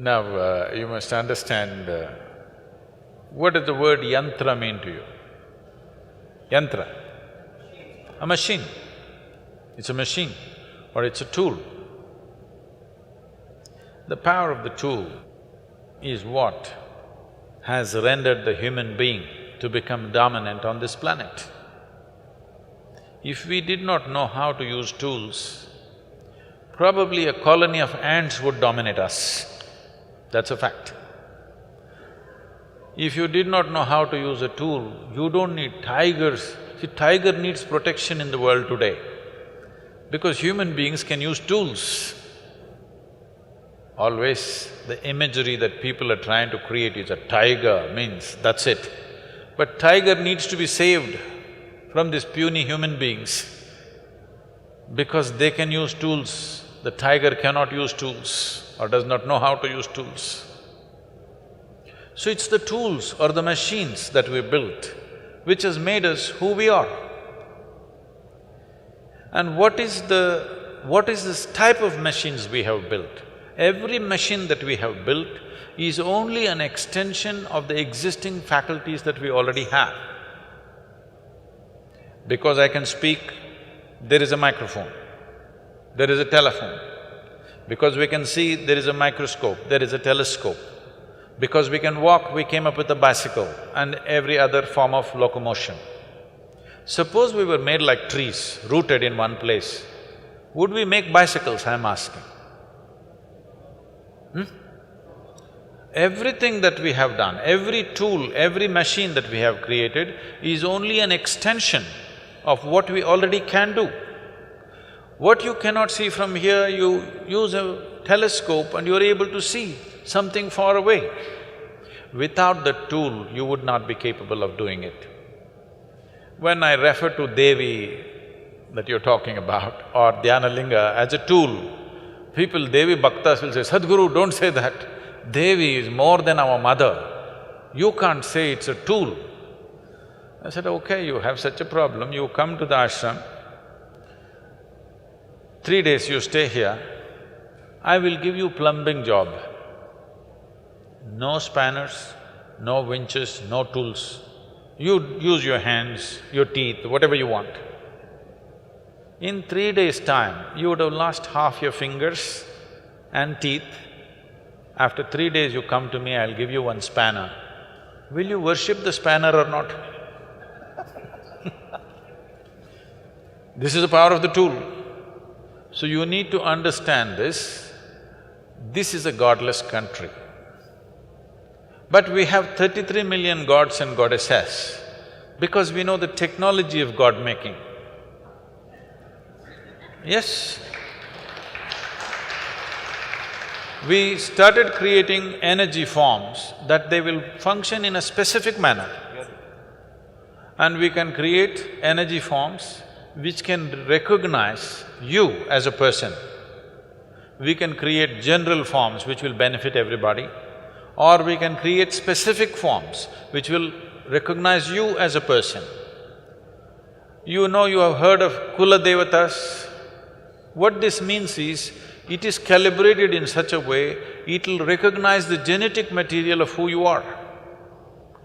Now, you must understand what does the word yantra mean to you? Yantra, a machine. It's a machine or it's a tool. The power of the tool is what has rendered the human being to become dominant on this planet. If we did not know how to use tools, probably a colony of ants would dominate us. That's a fact. If you did not know how to use a tool, you don't need tigers. See, tiger needs protection in the world today because human beings can use tools. Always the imagery that people are trying to create is a tiger means that's it. But tiger needs to be saved from these puny human beings because they can use tools. The tiger cannot use tools or does not know how to use tools. So it's the tools or the machines that we built which has made us who we are. And what is this type of machines we have built? Every machine that we have built is only an extension of the existing faculties that we already have. Because I can speak, there is a microphone, there is a telephone. Because we can see, there is a microscope, there is a telescope. Because we can walk, we came up with a bicycle and every other form of locomotion. Suppose we were made like trees, rooted in one place, would we make bicycles, I'm asking? Everything that we have done, every tool, every machine that we have created is only an extension of what we already can do. What you cannot see from here, you use a telescope and you're able to see something far away. Without the tool, you would not be capable of doing it. When I refer to Devi that you're talking about or Dhyanalinga as a tool, people, Devi Bhaktas will say, Sadhguru, don't say that. Devi is more than our mother. You can't say it's a tool. I said, okay, you have such a problem, you come to the ashram, 3 days you stay here, I will give you plumbing job. No spanners, no winches, no tools. You use your hands, your teeth, whatever you want. In 3 days' time, you would have lost half your fingers and teeth. After 3 days you come to me, I'll give you one spanner. Will you worship the spanner or not? This is the power of the tool. So you need to understand this. This is a godless country. But we have 33 million gods and goddesses because we know the technology of God-making. Yes. We started creating energy forms that they will function in a specific manner. And we can create energy forms which can recognize you as a person. We can create general forms which will benefit everybody, or we can create specific forms which will recognize you as a person. You know, you have heard of Kula Devatas. What this means is, it is calibrated in such a way, it'll recognize the genetic material of who you are.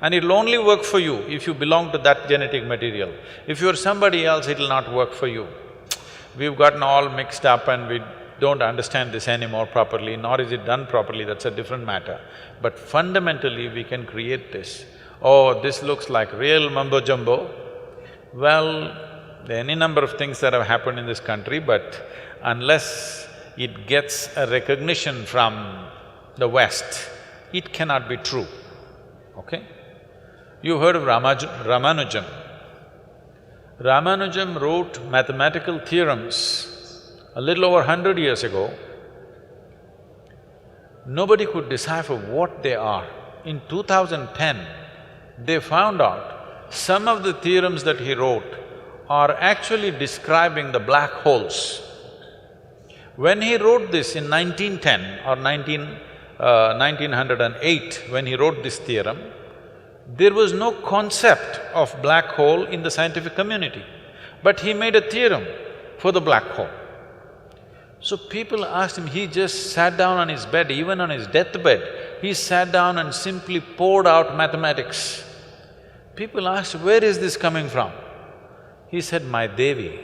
And it'll only work for you if you belong to that genetic material. If you're somebody else, it'll not work for you. We've gotten all mixed up and we don't understand this anymore properly, nor is it done properly, that's a different matter. But fundamentally, we can create this. Oh, this looks like real mumbo-jumbo. Well, there are any number of things that have happened in this country, but unless it gets a recognition from the West, it cannot be true, okay? You heard of Ramanujam. Ramanujam wrote mathematical theorems a little over 100 years ago. Nobody could decipher what they are. In 2010, they found out some of the theorems that he wrote are actually describing the black holes. When he wrote this in 1910 or 1908, when he wrote this theorem, there was no concept of black hole in the scientific community, but he made a theorem for the black hole. So people asked him, he just sat down on his bed, even on his deathbed, he sat down and simply poured out mathematics. People asked, where is this coming from? He said, my Devi.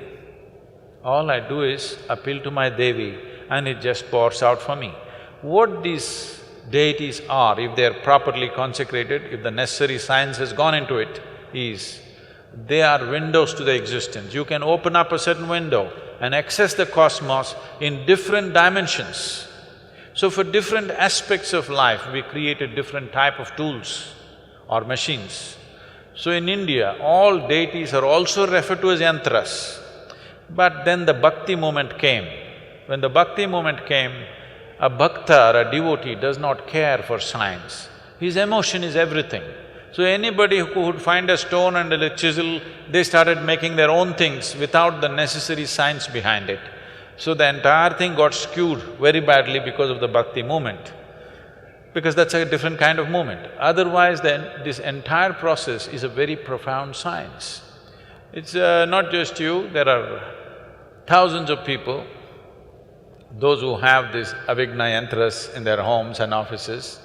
All I do is appeal to my Devi and it just pours out for me. What these deities are, if they are properly consecrated, if the necessary science has gone into it, is they are windows to the existence. You can open up a certain window and access the cosmos in different dimensions. So for different aspects of life, we created different type of tools or machines. So in India, all deities are also referred to as yantras. But then the bhakti movement came. When the bhakti movement came, a bhakta or a devotee does not care for science. His emotion is everything. So anybody who would find a stone and a chisel, they started making their own things without the necessary science behind it. So the entire thing got skewed very badly because of the bhakti movement, because that's a different kind of movement. Otherwise, then this entire process is a very profound science. It's not just you, there are thousands of people, those who have these avigna yantras in their homes and offices.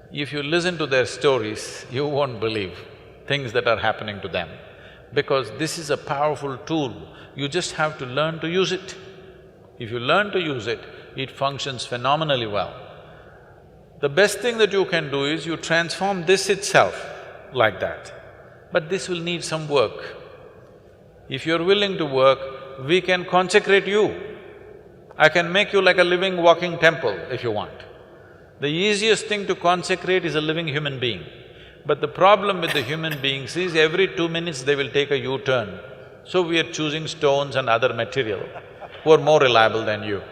If you listen to their stories, you won't believe things that are happening to them, because this is a powerful tool, you just have to learn to use it. If you learn to use it, it functions phenomenally well. The best thing that you can do is you transform this itself like that, but this will need some work. If you're willing to work, we can consecrate you. I can make you like a living, walking temple if you want. The easiest thing to consecrate is a living human being. But the problem with the human beings is every 2 minutes they will take a U-turn. So we are choosing stones and other material who are more reliable than you.